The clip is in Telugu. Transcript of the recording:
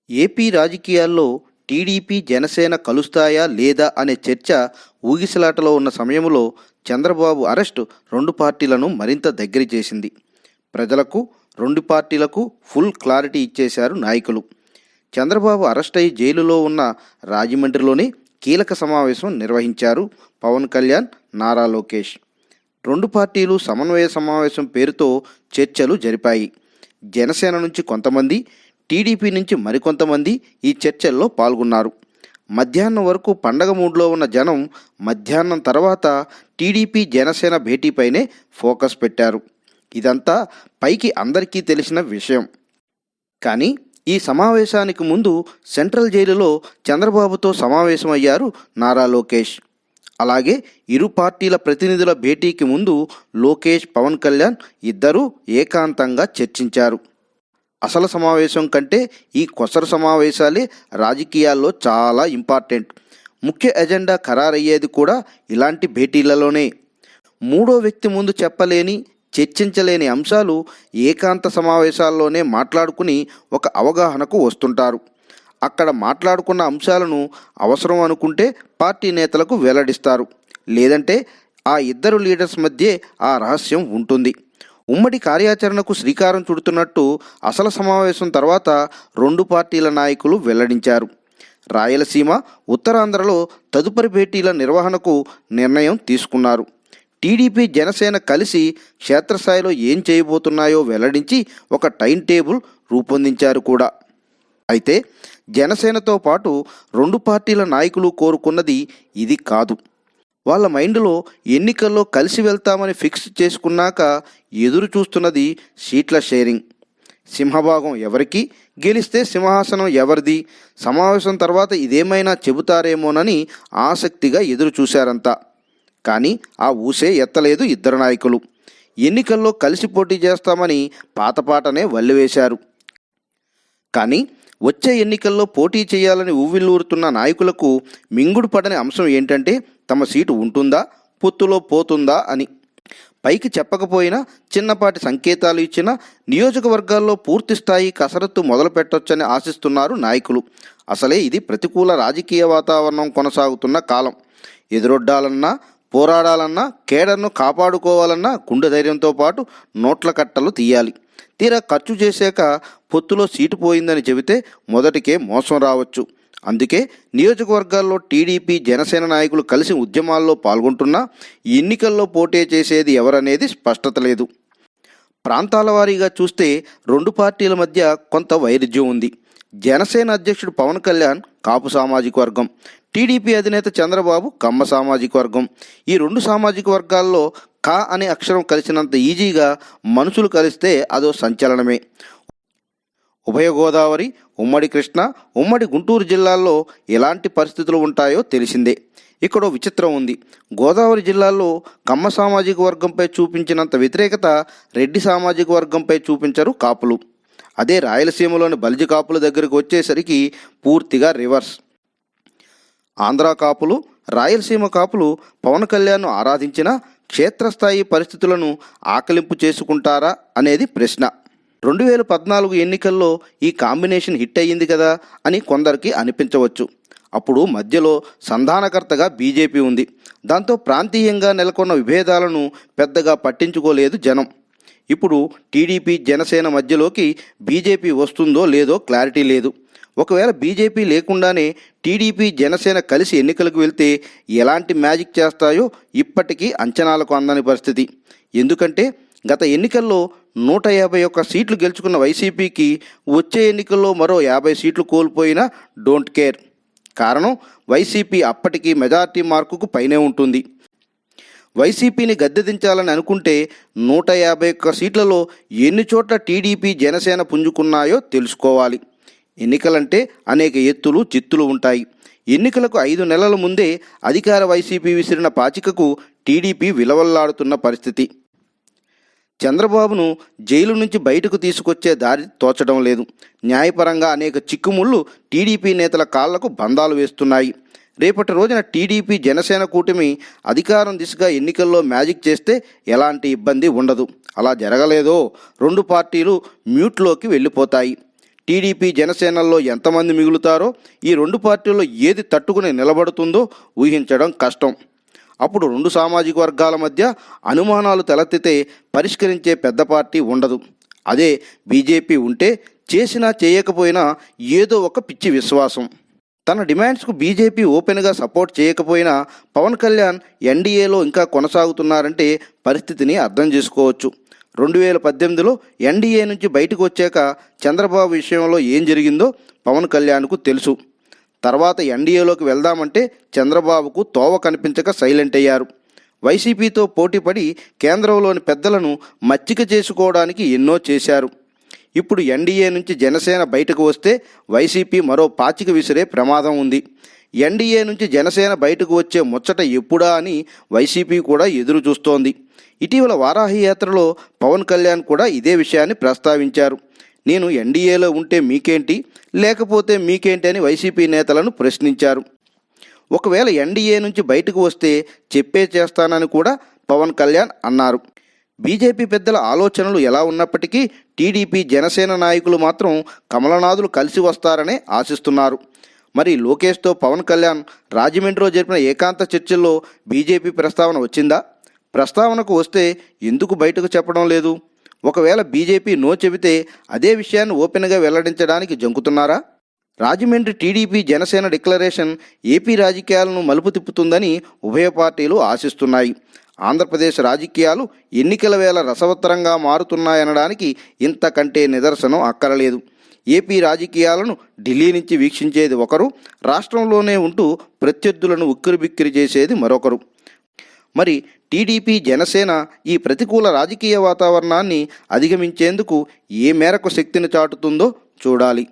ఏపీ రాజకీయాల్లో టీడీపీ, జనసేన కలుస్తాయా లేదా అనే చర్చ ఊగిసలాటలో ఉన్న సమయంలో చంద్రబాబు అరెస్టు రెండు పార్టీలను మరింత దగ్గర చేసింది. ప్రజలకు, రెండు పార్టీలకు ఫుల్ క్లారిటీ ఇచ్చేశారు నాయకులు. చంద్రబాబు అరెస్ట్ అయి జైలులో ఉన్న రాజమండ్రిలోనే కీలక సమావేశం నిర్వహించారు పవన్ కళ్యాణ్, నారా లోకేష్. రెండు పార్టీలు సమన్వయ సమావేశం పేరుతో చర్చలు జరిపాయి. జనసేన నుంచి కొంతమంది, టీడీపీ నుంచి మరికొంతమంది ఈ చర్చల్లో పాల్గొన్నారు. మధ్యాహ్నం వరకు పండగ మూడ్లో ఉన్న జనం మధ్యాహ్నం తర్వాత టీడీపీ, జనసేన భేటీపైనే ఫోకస్ పెట్టారు. ఇదంతా పైకి అందరికీ తెలిసిన విషయం. కానీ ఈ సమావేశానికి ముందు సెంట్రల్ జైలులో చంద్రబాబుతో సమావేశమయ్యారు నారా లోకేష్. అలాగే ఇరు పార్టీల ప్రతినిధుల భేటీకి ముందు లోకేష్, పవన్ కళ్యాణ్ ఇద్దరూ ఏకాంతంగా చర్చించారు. అసలు సమావేశం కంటే ఈ కొసరు సమావేశాలే రాజకీయాల్లో చాలా ఇంపార్టెంట్. ముఖ్య ఎజెండా ఖరారయ్యేది కూడా ఇలాంటి భేటీలలోనే. మూడో వ్యక్తి ముందు చెప్పలేని, చర్చించలేని అంశాలు ఏకాంత సమావేశాల్లోనే మాట్లాడుకుని ఒక అవగాహనకు వస్తుంటారు. అక్కడ మాట్లాడుకున్న అంశాలను అవసరం అనుకుంటే పార్టీ నేతలకు వెల్లడిస్తారు. లేదంటే ఆ ఇద్దరు లీడర్స్ మధ్య ఆ రహస్యం ఉంటుంది. ఉమ్మడి కార్యాచరణకు శ్రీకారం చుడుతున్నట్టు అసలు సమావేశం తర్వాత రెండు పార్టీల నాయకులు వెల్లడించారు. రాయలసీమ, ఉత్తరాంధ్రలో తదుపరి భేటీల నిర్వహణకు నిర్ణయం తీసుకున్నారు. టీడీపీ, జనసేన కలిసి క్షేత్రస్థాయిలో ఏం చేయబోతున్నాయో వెల్లడించి ఒక టైం టేబుల్ రూపొందించారు కూడా. అయితే జనసేనతో పాటు రెండు పార్టీల నాయకులు కోరుకున్నది ఇది కాదు. వాళ్ళ మైండ్లో ఎన్నికల్లో కలిసి వెళ్తామని ఫిక్స్ చేసుకున్నాక ఎదురు చూస్తున్నది సీట్ల షేరింగ్. సింహభాగం ఎవరికి, గెలిస్తే సింహాసనం ఎవరిది, సమావేశం తర్వాత ఇదేమైనా చెబుతారేమోనని ఆసక్తిగా ఎదురు చూశారంతా. కానీ ఆ ఊసే ఎత్తలేదు ఇద్దరు నాయకులు. ఎన్నికల్లో కలిసి పోటీ చేస్తామని పాతపాటనే వల్లివేశారు. కానీ వచ్చే ఎన్నికల్లో పోటీ చేయాలని ఊవిల్లూరుతున్న నాయకులకు మింగుడు పడని అంశం ఏంటంటే తమ సీటు ఉంటుందా, పొత్తులో పోతుందా అని. పైకి చెప్పకపోయినా చిన్నపాటి సంకేతాలు ఇచ్చిన నియోజకవర్గాల్లో పూర్తిస్థాయి కసరత్తు మొదలు పెట్టొచ్చని ఆశిస్తున్నారు నాయకులు. అసలే ఇది ప్రతికూల రాజకీయ వాతావరణం కొనసాగుతున్న కాలం. ఎదురొడ్డాలన్నా, పోరాడాలన్నా, కేడర్ను కాపాడుకోవాలన్నా గుండె ధైర్యంతో పాటు నోట్ల కట్టలు తీయాలి. తీరా ఖర్చు చేశాక పొత్తులో సీటు పోయిందని చెబితే మొదటికే మోసం రావచ్చు. అందుకే నియోజకవర్గాల్లో టీడీపీ, జనసేన నాయకులు కలిసి ఉద్యమాల్లో పాల్గొంటున్నా ఎన్నికల్లో పోటీ చేసేది ఎవరనేది స్పష్టత లేదు. ప్రాంతాల వారీగా చూస్తే రెండు పార్టీల మధ్య కొంత వైరుధ్యం ఉంది. జనసేన అధ్యక్షుడు పవన్ కళ్యాణ్ కాపు సామాజిక వర్గం, టీడీపీ అధినేత చంద్రబాబు కమ్మ సామాజిక వర్గం. ఈ రెండు సామాజిక వర్గాల్లో కా అనే అక్షరం కలిసినంత ఈజీగా మనుషులు కలిస్తే అదో సంచలనమే. ఉభయ గోదావరి, ఉమ్మడి కృష్ణా, ఉమ్మడి గుంటూరు జిల్లాల్లో ఎలాంటి పరిస్థితులు ఉంటాయో తెలిసిందే. ఇక్కడో విచిత్రం ఉంది. గోదావరి జిల్లాల్లో కమ్మ సామాజిక వర్గంపై చూపించినంత వ్యతిరేకత రెడ్డి సామాజిక వర్గంపై చూపించరు కాపులు. అదే రాయలసీమలోని బలిజ కాపుల దగ్గరకు వచ్చేసరికి పూర్తిగా రివర్స్. ఆంధ్ర కాపులు, రాయలసీమ కాపులు పవన్ కళ్యాణ్ను ఆరాధించిన క్షేత్రస్థాయి పరిస్థితులను ఆకలింపు చేసుకుంటారా అనేది ప్రశ్న. 2014 ఎన్నికల్లో ఈ కాంబినేషన్ హిట్ అయ్యింది కదా అని కొందరికి అనిపించవచ్చు. అప్పుడు మధ్యలో సంధానకర్తగా బీజేపీ ఉంది. దాంతో ప్రాంతీయంగా నెలకొన్న విభేదాలను పెద్దగా పట్టించుకోలేదు జనం. ఇప్పుడు టీడీపీ, జనసేన మధ్యలోకి బీజేపీ వస్తుందో లేదో క్లారిటీ లేదు. ఒకవేళ బీజేపీ లేకుండానే టీడీపీ, జనసేన కలిసి ఎన్నికలకు వెళ్తే ఎలాంటి మ్యాజిక్ చేస్తాయో ఇప్పటికీ అంచనాలకు అందని పరిస్థితి. ఎందుకంటే గత ఎన్నికల్లో 151 సీట్లు గెలుచుకున్న వైసీపీకి వచ్చే ఎన్నికల్లో మరో 50 సీట్లు కోల్పోయినా డోంట్ కేర్. కారణం వైసీపీ అప్పటికి మెజార్టీ మార్కుకు పైనే ఉంటుంది. వైసీపీని గద్దెదించాలని అనుకుంటే 151 సీట్లలో ఎన్ని చోట్ల టీడీపీ, జనసేన పుంజుకున్నాయో తెలుసుకోవాలి. ఎన్నికలంటే అనేక ఎత్తులు, చిత్తులు ఉంటాయి. ఎన్నికలకు 5 నెలల ముందే అధికార వైసీపీ విసిరిన పాచికకు టీడీపీ విలవల్లాడుతున్న పరిస్థితి. చంద్రబాబును జైలు నుంచి బయటకు తీసుకొచ్చే దారి తోచడం లేదు. న్యాయపరంగా అనేక చిక్కుముళ్ళు టీడీపీ నేతల కాళ్లకు బంధాలు వేస్తున్నాయి. రేపటి రోజున టీడీపీ, జనసేన కూటమి అధికారం దిశగా ఎన్నికల్లో మ్యాజిక్ చేస్తే ఎలాంటి ఇబ్బంది ఉండదు. అలా జరగలేదో రెండు పార్టీలు మ్యూట్లోకి వెళ్ళిపోతాయి. టీడీపీ జనసేనల్లో ఎంతమంది మిగులుతారో ఈ రెండు పార్టీల్లో ఏది తట్టుకుని నిలబడుతుందో ఊహించడం కష్టం. అప్పుడు రెండు సామాజిక వర్గాల మధ్య అనుమానాలు తలెత్తితే పరిష్కరించే పెద్ద పార్టీ ఉండదు. అదే బీజేపీ ఉంటే చేసినా చేయకపోయినా ఏదో ఒక పిచ్చి విశ్వాసం. తన డిమాండ్స్కు బీజేపీ ఓపెన్గా సపోర్ట్ చేయకపోయినా పవన్ కళ్యాణ్ ఎన్డీఏలో ఇంకా కొనసాగుతున్నారంటే పరిస్థితిని అర్థం చేసుకోవచ్చు. 2018లో ఎన్డీఏ నుంచి బయటకు వచ్చాక చంద్రబాబు విషయంలో ఏం జరిగిందో పవన్ కళ్యాణ్కు తెలుసు. తర్వాత ఎన్డీఏలోకి వెళ్దామంటే చంద్రబాబుకు తోవ కనిపించక సైలెంట్ అయ్యారు. వైసీపీతో పోటీపడి కేంద్రంలోని పెద్దలను మచ్చిక చేసుకోవడానికి ఎన్నో చేశారు. ఇప్పుడు ఎన్డీఏ నుంచి జనసేన బయటకు వస్తే వైసీపీ మరో పాచిక విసిరే ప్రమాదం ఉంది. ఎన్డీఏ నుంచి జనసేన బయటకు వచ్చే ముచ్చట ఎప్పుడా అని వైసీపీ కూడా ఎదురు చూస్తోంది. ఇటీవల వారాహి యాత్రలో పవన్ కళ్యాణ్ కూడా ఇదే విషయాన్ని ప్రస్తావించారు. నేను ఎన్డీఏలో ఉంటే మీకేంటి, లేకపోతే మీకేంటి అని వైసీపీ నేతలను ప్రశ్నించారు. ఒకవేళ ఎన్డీఏ నుంచి బయటకు వస్తే చెప్పే చేస్తానని కూడా పవన్ కళ్యాణ్ అన్నారు. బీజేపీ పెద్దల ఆలోచనలు ఎలా ఉన్నప్పటికీ టీడీపీ జనసేన నాయకులు మాత్రం కమలనాథులు కలిసి వస్తారనే ఆశిస్తున్నారు. మరి లోకేష్తో పవన్ కళ్యాణ్ రాజమండ్రిలో జరిపిన ఏకాంత చర్చల్లో బీజేపీ ప్రస్తావన వచ్చిందా? ప్రస్తావనకు వస్తే ఎందుకు బయటకు చెప్పడం లేదు? ఒకవేళ బీజేపీ నో చెబితే అదే విషయాన్ని ఓపెన్గా వెల్లడించడానికి జంకుతున్నారా? రాజమండ్రి టీడీపీ జనసేన డిక్లరేషన్ ఏపీ రాజకీయాలను మలుపు తిప్పుతుందని ఉభయ పార్టీలు ఆశిస్తున్నాయి. ఆంధ్రప్రదేశ్ రాజకీయాలు ఎన్నికల వేళ రసవత్తరంగా మారుతున్నాయనడానికి ఇంతకంటే నిదర్శనం అక్కరలేదు. ఏపీ రాజకీయాలను ఢిల్లీ నుంచి వీక్షించేది ఒకరు, రాష్ట్రంలోనే ఉంటూ ప్రత్యర్థులను ఉక్కిరిబిక్కిరి చేసేది మరొకరు. మరి టీడీపీ జనసేన ఈ ప్రతికూల రాజకీయ వాతావరణాన్ని అధిగమించేందుకు ఏ మేరకు శక్తిని చాటుతుందో చూడాలి.